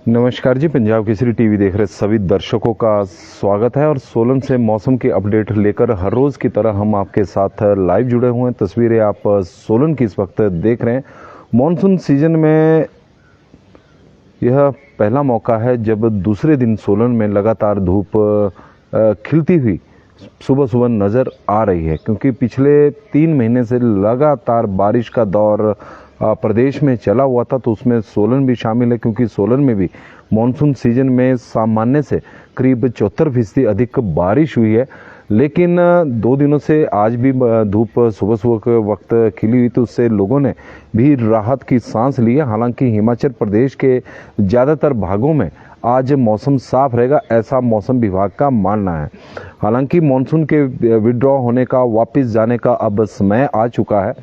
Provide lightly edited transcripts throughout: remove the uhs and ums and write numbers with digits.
नमस्कार जी, पंजाब केसरी टीवी देख रहे सभी दर्शकों का स्वागत है। और सोलन से मौसम के अपडेट लेकर हर रोज़ की तरह हम आपके साथ लाइव जुड़े हुए हैं। तस्वीरें आप सोलन की इस वक्त देख रहे हैं। मॉनसून सीजन में यह पहला मौका है जब दूसरे दिन सोलन में लगातार धूप खिलती हुई सुबह सुबह नज़र आ रही है, क्योंकि पिछले 3 महीने से लगातार बारिश का दौर प्रदेश में चला हुआ था। तो उसमें सोलन भी शामिल है, क्योंकि सोलन में भी मॉनसून सीजन में सामान्य से करीब 74% अधिक बारिश हुई है। लेकिन 2 दिनों से आज भी धूप सुबह सुबह के वक्त खिली हुई, तो उससे लोगों ने भी राहत की सांस ली है। हालांकि हिमाचल प्रदेश के ज़्यादातर भागों में आज मौसम साफ रहेगा, ऐसा मौसम विभाग का मानना है। हालांकि मॉनसून के विड्रॉ होने का, वापस जाने का अब समय आ चुका है,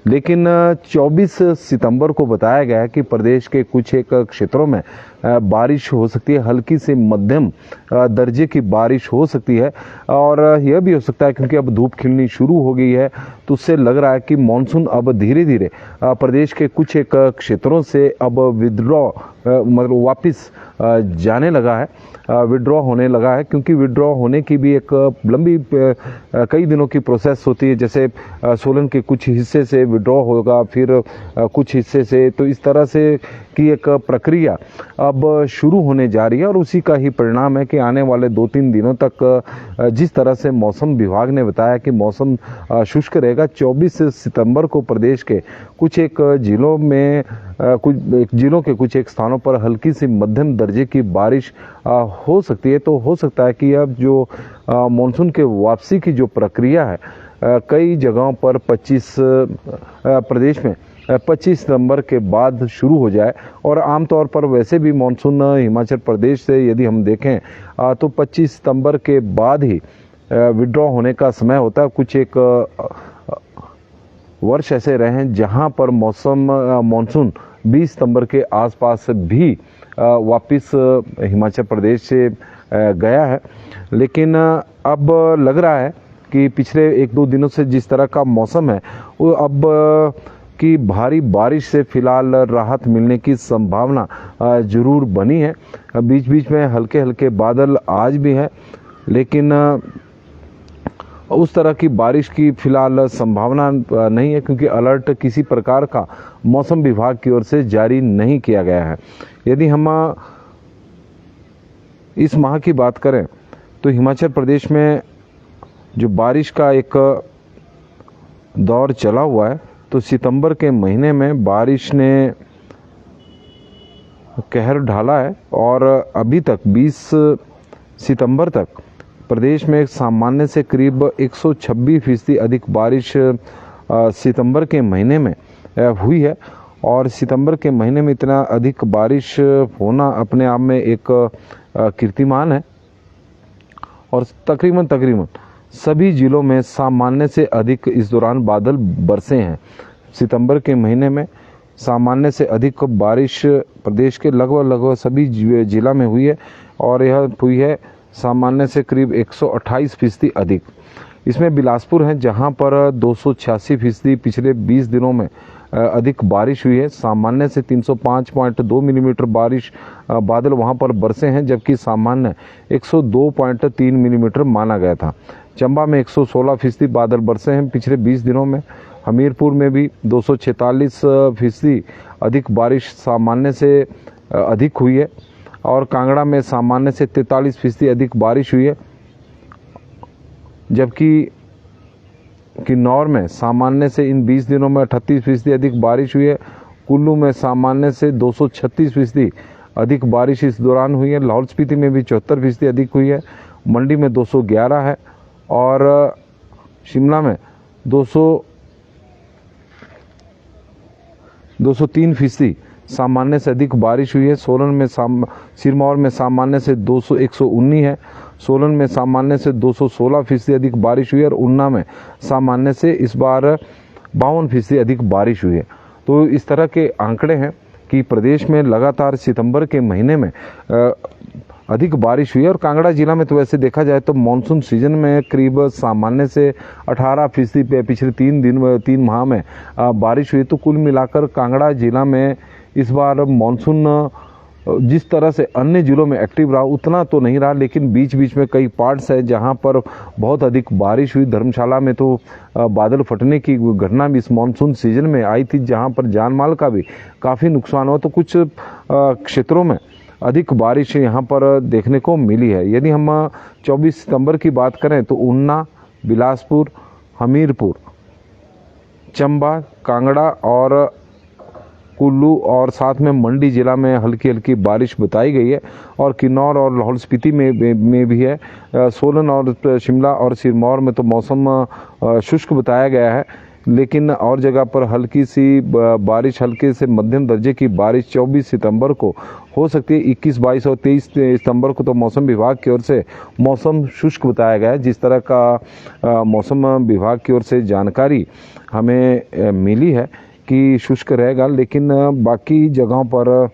लेकिन 24 सितंबर को बताया गया है कि प्रदेश के कुछ एक क्षेत्रों में बारिश हो सकती है, हल्की से मध्यम दर्जे की बारिश हो सकती है। और यह भी हो सकता है क्योंकि अब धूप खिलनी शुरू हो गई है, तो उससे लग रहा है कि मॉनसून अब धीरे धीरे प्रदेश के कुछ एक क्षेत्रों से अब विड्रॉ मतलब वापस जाने लगा है, विड्रॉ होने लगा है। क्योंकि विड्रॉ होने की भी एक लंबी कई दिनों की प्रोसेस होती है। जैसे सोलन के कुछ हिस्से से विड्रॉ होगा, फिर कुछ हिस्से से, तो इस तरह से की एक प्रक्रिया अब शुरू होने जा रही है। और उसी का ही परिणाम है कि आने वाले 2-3 दिनों तक जिस तरह से मौसम विभाग ने बताया कि मौसम शुष्क रहेगा। 24 सितंबर को प्रदेश के कुछ एक जिलों में जिलों के कुछ एक स्थानों पर हल्की से मध्यम दर्जे की बारिश हो सकती है। तो हो सकता है कि अब जो मॉनसून के वापसी की जो प्रक्रिया है, कई जगहों पर प्रदेश में 25 सितंबर के बाद शुरू हो जाए। और आमतौर पर वैसे भी मॉनसून हिमाचल प्रदेश से यदि हम देखें तो 25 सितंबर के बाद ही विड्रॉ होने का समय होता है। कुछ एक वर्ष ऐसे रहे हैं जहां पर मॉनसून 20 सितंबर के आसपास भी वापस हिमाचल प्रदेश से गया है। लेकिन अब लग रहा है कि पिछले 1-2 दिनों से जिस तरह का मौसम है, वो अब की भारी बारिश से फिलहाल राहत मिलने की संभावना जरूर बनी है। बीच बीच में हल्के हल्के बादल आज भी हैं, लेकिन उस तरह की बारिश की फिलहाल संभावना नहीं है, क्योंकि अलर्ट किसी प्रकार का मौसम विभाग की ओर से जारी नहीं किया गया है। यदि हम इस माह की बात करें तो हिमाचल प्रदेश में जो बारिश का एक दौर चला हुआ है, तो सितंबर के महीने में बारिश ने कहर ढाला है। और अभी तक 20 सितंबर तक प्रदेश में सामान्य से करीब 126% अधिक बारिश सितंबर के महीने में हुई है। और सितंबर के महीने में इतना अधिक बारिश होना अपने आप में एक कीर्तिमान है। और तकरीबन सभी जिलों में सामान्य से अधिक इस दौरान बादल बरसे हैं। सितंबर के महीने में सामान्य से अधिक बारिश प्रदेश के लगभग सभी जिला में हुई है, और यह हुई है सामान्य से करीब 128% अधिक। इसमें बिलासपुर है जहां पर 286% पिछले 20 दिनों में अधिक बारिश हुई है। सामान्य से 305.2 मिलीमीटर बारिश बादल वहां पर बरसे हैं, जबकि सामान्य 102.3 मिलीमीटर माना गया था। चंबा में 116% बादल बरसे हैं पिछले 20 दिनों में। हमीरपुर में भी 246% अधिक बारिश सामान्य से अधिक हुई है। और कांगड़ा में सामान्य से 43% अधिक बारिश हुई है, जबकि किन्नौर में सामान्य से इन 20 दिनों में 38% अधिक बारिश हुई है। कुल्लू में सामान्य से 236% अधिक बारिश इस दौरान हुई है। लाहौल स्पीति में भी 74% अधिक हुई है। मंडी में 211 है, और शिमला में 203% सामान्य से अधिक बारिश हुई है। सोलन में सिरमौर में सामान्य से 119 है। सोलन में सामान्य से 216% अधिक बारिश हुई है। और ऊना में सामान्य से इस बार 52% अधिक बारिश हुई है। तो इस तरह के आंकड़े हैं कि प्रदेश में लगातार सितंबर के महीने में अधिक बारिश हुई है। और कांगड़ा जिला में तो वैसे देखा जाए तो मानसून सीजन में करीब सामान्य से 18% पे पिछले 3 माह में बारिश हुई। तो कुल मिलाकर कांगड़ा जिला में इस बार मानसून जिस तरह से अन्य जिलों में एक्टिव रहा उतना तो नहीं रहा, लेकिन बीच बीच में कई पार्ट्स है जहां पर बहुत अधिक बारिश हुई। धर्मशाला में तो बादल फटने की घटना भी इस मानसून सीजन में आई थी, जहां पर जान माल का भी काफ़ी नुकसान हुआ। तो कुछ क्षेत्रों में अधिक बारिश यहाँ पर देखने को मिली है। यदि हम 24 सितंबर की बात करें तो उन्ना, बिलासपुर, हमीरपुर, चंबा, कांगड़ा और कुल्लू और साथ में मंडी जिला में हल्की हल्की बारिश बताई गई है, और किन्नौर और लाहौल स्पीति में भी है। सोलन और शिमला और सिरमौर में तो मौसम शुष्क बताया गया है, लेकिन और जगह पर हल्की सी बारिश, हल्के से मध्यम दर्जे की बारिश 24 सितंबर को हो सकती है। 21, 22 और 23 सितंबर को तो मौसम विभाग की ओर से मौसम शुष्क बताया गया है। जिस तरह का मौसम विभाग की ओर से जानकारी हमें मिली है कि शुष्क रहेगा, लेकिन बाकी जगहों पर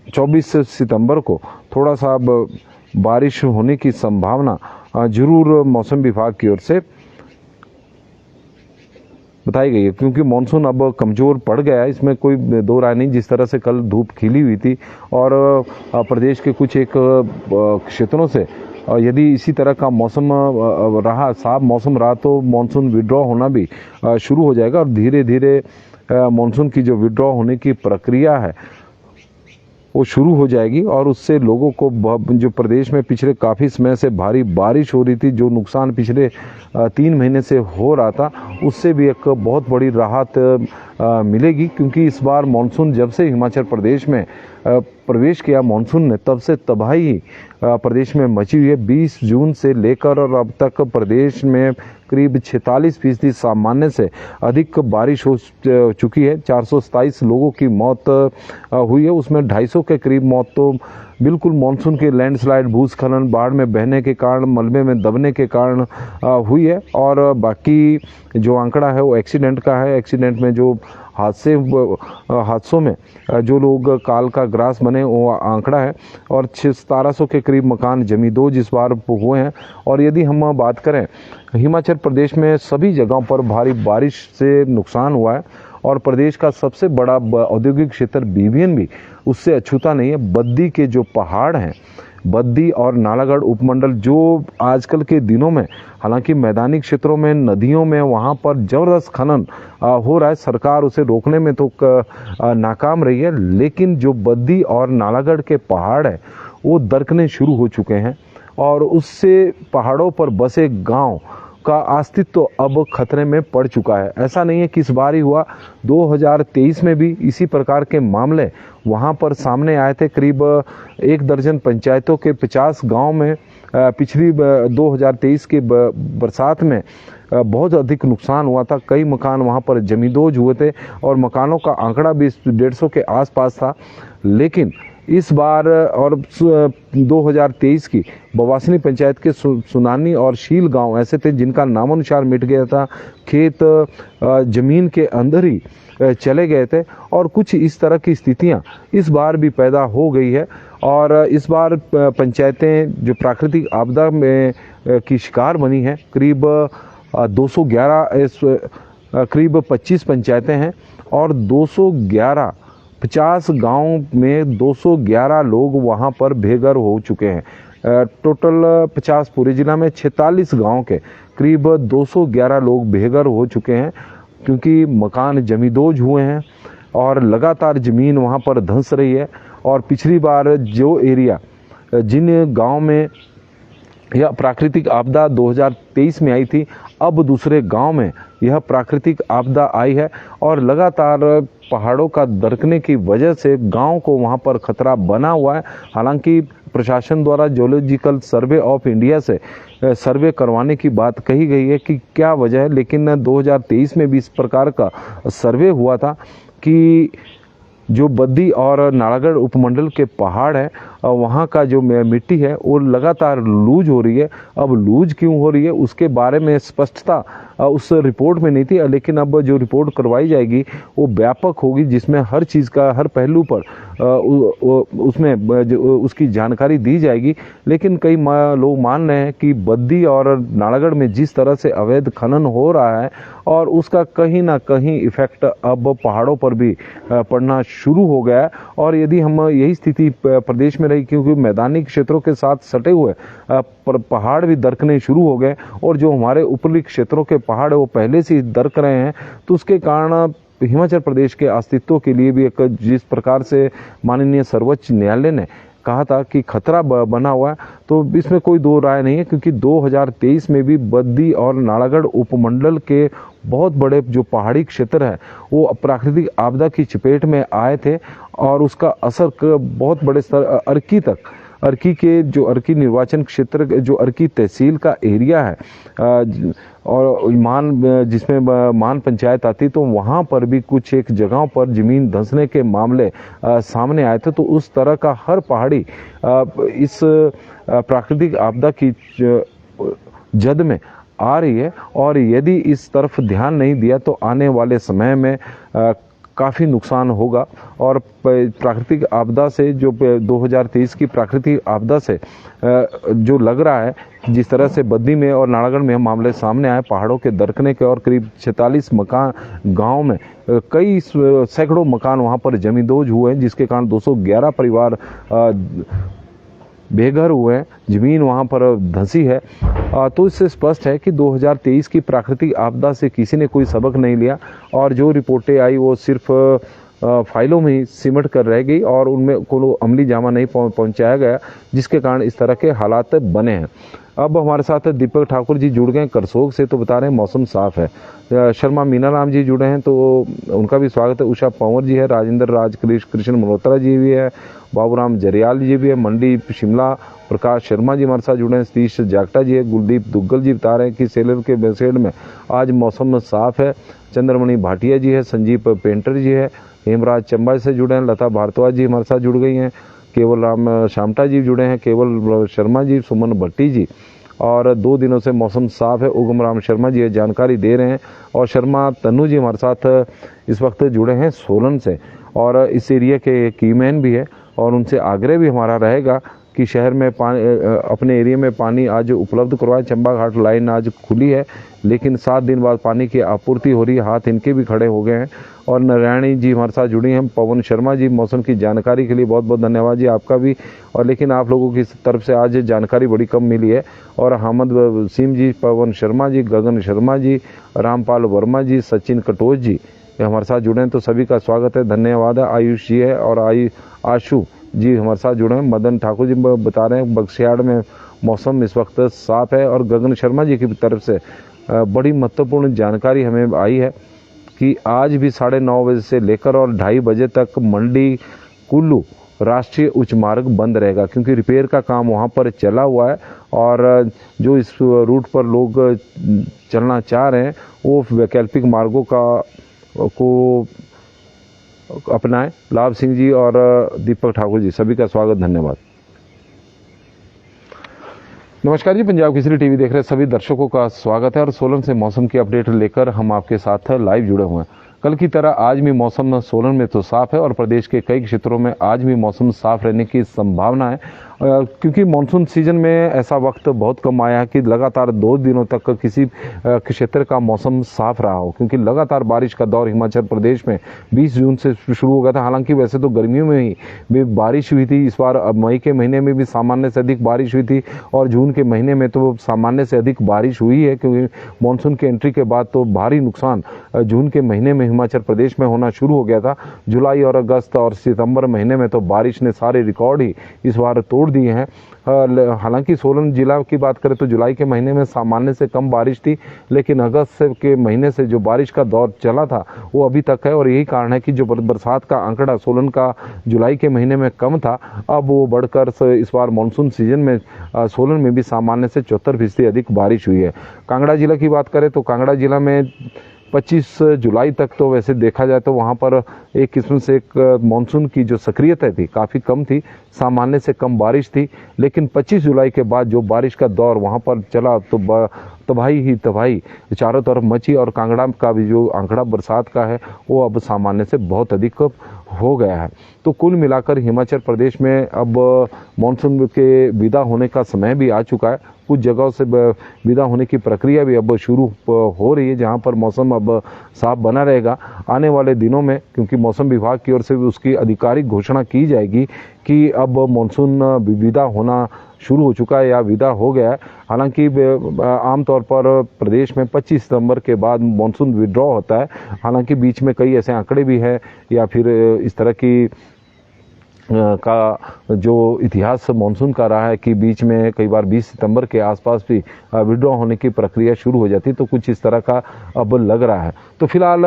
24 सितंबर को थोड़ा सा बारिश होने की संभावना जरूर मौसम विभाग की ओर से बताई गई है, क्योंकि मानसून अब कमज़ोर पड़ गया है, इसमें कोई दो राय नहीं। जिस तरह से कल धूप खिली हुई थी और प्रदेश के कुछ एक क्षेत्रों से यदि इसी तरह का मौसम रहा, साफ मौसम रहा, तो मानसून विड्रॉ होना भी शुरू हो जाएगा, और धीरे धीरे मानसून की जो विड्रॉ होने की प्रक्रिया है वो शुरू हो जाएगी, और उससे लोगों को जो प्रदेश में पिछले काफ़ी समय से भारी बारिश हो रही थी, जो नुकसान पिछले 3 महीने से हो रहा था, उससे भी एक बहुत बड़ी राहत मिलेगी। क्योंकि इस बार मानसून जब से हिमाचल प्रदेश में प्रवेश किया मानसून ने, तब से तबाही प्रदेश में मची हुई है। 20 जून से लेकर और अब तक प्रदेश में करीब 46% सामान्य से अधिक बारिश हो चुकी है। 427 लोगों की मौत हुई है, उसमें 250 के करीब मौत तो बिल्कुल मानसून के लैंडस्लाइड, भूस्खलन, बाढ़ में बहने के कारण, मलबे में दबने के कारण हुई है, और बाकी जो आंकड़ा है वो एक्सीडेंट का है। एक्सीडेंट में जो हादसों में जो लोग काल का ग्रास बने वो आंकड़ा है, और 1700 के करीब मकान जमींदोज इस बार हुए हैं। और यदि हम बात करें, हिमाचल प्रदेश में सभी जगहों पर भारी बारिश से नुकसान हुआ है, और प्रदेश का सबसे बड़ा औद्योगिक क्षेत्र बीबीएन भी उससे अछूता नहीं है। बद्दी के जो पहाड़ हैं, बद्दी और नालागढ़ उपमंडल, जो आजकल के दिनों में हालांकि मैदानी क्षेत्रों में, नदियों में वहाँ पर ज़बरदस्त खनन हो रहा है, सरकार उसे रोकने में तो नाकाम रही है, लेकिन जो बद्दी और नालागढ़ के पहाड़ है वो दरकने शुरू हो चुके हैं, और उससे पहाड़ों पर बसे गांव का अस्तित्व अब खतरे में पड़ चुका है। ऐसा नहीं है कि इस बार ही हुआ, 2023 में भी इसी प्रकार के मामले वहां पर सामने आए थे। करीब 1 दर्जन पंचायतों के 50 गांव में पिछली 2023 के बरसात में बहुत अधिक नुकसान हुआ था। कई मकान वहां पर जमींदोज हुए थे, और मकानों का आंकड़ा भी 150 के आसपास था। लेकिन इस बार और 2023 की बवासनी पंचायत के सुनानी और शील गांव ऐसे थे जिनका नामोनिशान मिट गया था, खेत जमीन के अंदर ही चले गए थे, और कुछ इस तरह की स्थितियां इस बार भी पैदा हो गई है। और इस बार पंचायतें जो प्राकृतिक आपदा में की शिकार बनी हैं, करीब 211 करीब 25 पंचायतें हैं, और 211 50 गांव में 211 लोग वहां पर बेघर हो चुके हैं। टोटल 50 पूरे जिला में 46 गांव के करीब 211 लोग बेघर हो चुके हैं, क्योंकि मकान जमींदोज हुए हैं और लगातार ज़मीन वहां पर धंस रही है। और पिछली बार जो एरिया, जिन गांव में यह प्राकृतिक आपदा 2023 में आई थी, अब दूसरे गांव में यह प्राकृतिक आपदा आई है, और लगातार पहाड़ों का दरकने की वजह से गांव को वहां पर खतरा बना हुआ है। हालांकि प्रशासन द्वारा जियोलॉजिकल सर्वे ऑफ इंडिया से सर्वे करवाने की बात कही गई है कि क्या वजह है, लेकिन 2023 में भी इस प्रकार का सर्वे हुआ था कि जो बद्दी और नालागढ़ उपमंडल के पहाड़ है, वहाँ का जो मिट्टी है वो लगातार लूज हो रही है। अब लूज क्यों हो रही है उसके बारे में स्पष्टता उस रिपोर्ट में नहीं थी, लेकिन अब जो रिपोर्ट करवाई जाएगी वो व्यापक होगी, जिसमें हर चीज़ का, हर पहलू पर उसमें उसकी जानकारी दी जाएगी। लेकिन कई लोग मान रहे हैं कि बद्दी और नालागढ़ में जिस तरह से अवैध खनन हो रहा है और उसका कहीं ना कहीं इफेक्ट अब पहाड़ों पर भी पड़ना शुरू हो गया है। और यदि हम यही स्थिति प्रदेश में रही, क्योंकि मैदानी क्षेत्रों के साथ सटे हुए पहाड़ भी दरकने शुरू हो गए और जो हमारे ऊपरी क्षेत्रों के पहाड़ है वो पहले से ही दरक रहे हैं, तो उसके कारण हिमाचल प्रदेश के अस्तित्व के लिए भी एक, जिस प्रकार से माननीय सर्वोच्च न्यायालय ने कहा था कि खतरा बना हुआ है, तो इसमें कोई दो राय नहीं है। क्योंकि 2023 में भी बद्दी और नालागढ़ उपमंडल के बहुत बड़े जो पहाड़ी क्षेत्र है वो प्राकृतिक आपदा की चपेट में आए थे और उसका असर बहुत बड़े स्तर अर्की के जो अर्की निर्वाचन क्षेत्र, जो अर्की तहसील का एरिया है और जिसमें मान पंचायत आती, तो वहाँ पर भी कुछ एक जगहों पर ज़मीन धंसने के मामले सामने आए थे। तो उस तरह का हर पहाड़ी इस प्राकृतिक आपदा की जद में आ रही है और यदि इस तरफ ध्यान नहीं दिया तो आने वाले समय में काफ़ी नुकसान होगा। और प्राकृतिक आपदा से जो 2023 की प्राकृतिक आपदा से जो लग रहा है, जिस तरह से बद्दी में और नालागढ़ में मामले सामने आए पहाड़ों के दरकने के, और करीब 46 मकान गांव में कई सैकड़ों मकान वहां पर जमींदोज हुए हैं, जिसके कारण 211 परिवार बेघर हुए हैं, जमीन वहां पर धंसी है। तो इससे स्पष्ट है कि 2023 की प्राकृतिक आपदा से किसी ने कोई सबक नहीं लिया और जो रिपोर्टें आई वो सिर्फ फाइलों में ही सिमट कर रह गई और उनमें कोई अमली जामा नहीं पहुंचाया गया, जिसके कारण इस तरह के हालात बने हैं। अब हमारे साथ दीपक ठाकुर जी जुड़ गए करसोग से, तो बता रहे हैं मौसम साफ है। शर्मा मीना राम जी जुड़े हैं, तो उनका भी स्वागत है। उषा पंवर जी है, राजेंद्र राज कृष्ण मल्होत्रा जी भी है, बाबूराम जरियाल जी भी है, मंडी शिमला प्रकाश शर्मा जी हमारे साथ जुड़े हैं, सतीश जागटा जी है, गुलदीप दुग्गल जी बता रहे हैं कि सेलर के बेसेड में आज मौसम साफ है। चंद्रमणि भाटिया जी है, संजीव पेंटर जी है, हेमराज चंबा से जुड़े हैं, लता भारद्वाज जी हमारे साथ जुड़ गई हैं, केवल राम शामटा जी जुड़े हैं, केवल शर्मा जी, सुमन भट्टी जी। और 2 दिनों से मौसम साफ है। उगम राम शर्मा जी जानकारी दे रहे हैं और शर्मा तन्नू जी हमारे साथ इस वक्त जुड़े हैं सोलन से और इस एरिया के कीमैन भी है और उनसे आग्रह भी हमारा रहेगा कि शहर में पानी, अपने एरिया में पानी आज उपलब्ध करवाएं। चंबा घाट लाइन आज खुली है, लेकिन 7 दिन बाद पानी की आपूर्ति हो रही है, हाथ इनके भी खड़े हो गए हैं। और नारायणी जी हमारे साथ जुड़ी हैं, पवन शर्मा जी, मौसम की जानकारी के लिए बहुत बहुत धन्यवाद जी आपका भी। और लेकिन आप लोगों की तरफ से आज जानकारी बड़ी कम मिली है। और अहमद वसीम जी, पवन शर्मा जी, गगन शर्मा जी, रामपाल वर्मा जी, सचिन कटोच जी हमारे साथ जुड़े हैं, तो सभी का स्वागत है, धन्यवाद है। आयुष जी है और आशु जी हमारे साथ जुड़े हैं। मदन ठाकुर जी बता रहे हैं बक्सियाड़ में मौसम इस वक्त साफ है। और गगन शर्मा जी की तरफ से बड़ी महत्वपूर्ण जानकारी हमें आई है कि आज भी 9:30 बजे से लेकर और 2:30 बजे तक मंडी कुल्लू राष्ट्रीय उच्च मार्ग बंद रहेगा, क्योंकि रिपेयर का काम वहां पर चला हुआ है और जो इस रूट पर लोग चलना चाह रहे हैं वो वैकल्पिक मार्गों को अपनाएं। लाभ सिंह जी और दीपक ठाकुर जी, सभी का स्वागत, धन्यवाद। नमस्कार जी, पंजाब केसरी टीवी देख रहे सभी दर्शकों का स्वागत है और सोलन से मौसम की अपडेट लेकर हम आपके साथ लाइव जुड़े हुए हैं। कल की तरह आज भी मौसम सोलन में तो साफ है और प्रदेश के कई क्षेत्रों में आज भी मौसम साफ रहने की संभावना है, क्योंकि मानसून सीजन में ऐसा वक्त बहुत कम आया है कि लगातार 2 दिनों तक किसी क्षेत्र का मौसम साफ रहा हो, क्योंकि लगातार बारिश का दौर हिमाचल प्रदेश में 20 जून से शुरू हो गया था। हालांकि वैसे तो गर्मियों में ही भी बारिश हुई थी, इस बार मई के महीने में भी सामान्य से अधिक बारिश हुई थी और जून के महीने में तो सामान्य से अधिक बारिश हुई है, क्योंकि मानसून की एंट्री के बाद तो भारी नुकसान जून के महीने में हिमाचल प्रदेश में होना शुरू हो गया था। जुलाई और अगस्त और सितंबर महीने में तो बारिश ने सारे रिकॉर्ड ही इस बार तोड़ दिए हैं। हालांकि सोलन जिला की बात करें तो जुलाई के महीने में सामान्य से कम बारिश थी, लेकिन अगस्त के महीने से जो बारिश का दौर चला था वो अभी तक है और यही कारण है कि जो बरसात का आंकड़ा सोलन का जुलाई के महीने में कम था, अब वो बढ़कर इस बार मानसून सीजन में सोलन में भी सामान्य से 74% अधिक बारिश हुई है। कांगड़ा जिला की बात करें तो कांगड़ा जिला में 25 जुलाई तक तो वैसे देखा जाए तो वहाँ पर एक किस्म से एक मानसून की जो सक्रियता थी काफ़ी कम थी, सामान्य से कम बारिश थी, लेकिन 25 जुलाई के बाद जो बारिश का दौर वहाँ पर चला तो तबाही ही तबाही चारों तरफ मची और कांगड़ा का भी जो आंकड़ा बरसात का है वो अब सामान्य से बहुत अधिक हो गया है। तो कुल मिलाकर हिमाचल प्रदेश में अब मानसून के विदा होने का समय भी आ चुका है। कुछ जगहों से विदा होने की प्रक्रिया भी अब शुरू हो रही है, जहां पर मौसम अब साफ बना रहेगा आने वाले दिनों में, क्योंकि मौसम विभाग की ओर से उसकी आधिकारिक घोषणा की जाएगी कि अब मानसून विदा होना शुरू हो चुका है या विदा हो गया है। हालांकि आमतौर पर प्रदेश में 25 सितंबर के बाद मानसून विड्रॉ होता है। हालांकि बीच में कई ऐसे आंकड़े भी हैं या फिर इस तरह की का जो इतिहास मानसून का रहा है कि बीच में कई बार 20 सितंबर के आसपास भी विड्रॉ होने की प्रक्रिया शुरू हो जाती, तो कुछ इस तरह का अब लग रहा है। तो फिलहाल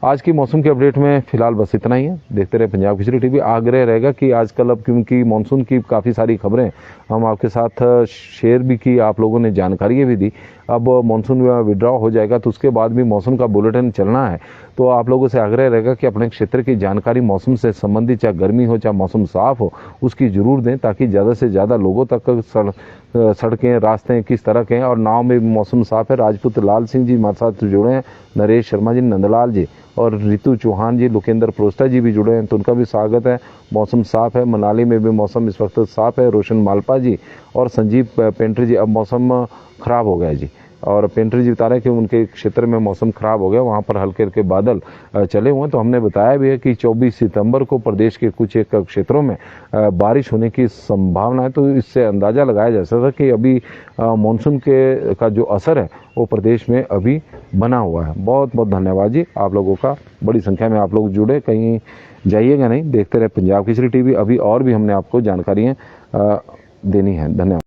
आज की मौसम के अपडेट में फिलहाल बस इतना ही है। देखते रहे पंजाब केसरी टीवी। आग्रह रहेगा कि आजकल अब क्योंकि मानसून की काफ़ी सारी खबरें हम आपके साथ शेयर भी की, आप लोगों ने जानकारियाँ भी दी। अब मानसून विड्रॉ हो जाएगा तो उसके बाद भी मौसम का बुलेटिन चलना है, तो आप लोगों से आग्रह रहेगा कि अपने क्षेत्र की जानकारी मौसम से संबंधित, चाहे गर्मी हो चाहे मौसम साफ हो, उसकी जरूर दें, ताकि ज़्यादा से ज़्यादा लोगों तक सड़कें रास्ते किस तरह के हैं। और नाव में मौसम साफ है। राजपूत लाल सिंह जी हमारे साथ जुड़े हैं, नरेश शर्मा जी, नंदलाल जी और रितु चौहान जी, लोकेंद्र प्रोस्टा जी भी जुड़े हैं, तो उनका भी स्वागत है। मौसम साफ है। मनाली में भी मौसम इस वक्त साफ है। रोशन मालपा जी और संजीव पेंटर जी, अब मौसम खराब हो गया जी, और पेंटर जी बता रहे हैं कि उनके क्षेत्र में मौसम खराब हो गया, वहाँ पर हल्के हल्के बादल चले हुए हैं। तो हमने बताया भी है कि 24 सितंबर को प्रदेश के कुछ एक क्षेत्रों में बारिश होने की संभावना है। तो इससे अंदाज़ा लगाया जा सकता है कि अभी मानसून के का जो असर है वो प्रदेश में अभी बना हुआ है। बहुत बहुत धन्यवाद जी आप लोगों का, बड़ी संख्या में आप लोग जुड़े, कहीं जाइएगा नहीं, देखते रहे पंजाब केसरी टीवी। अभी और भी हमने आपको जानकारियाँ देनी है। धन्यवाद।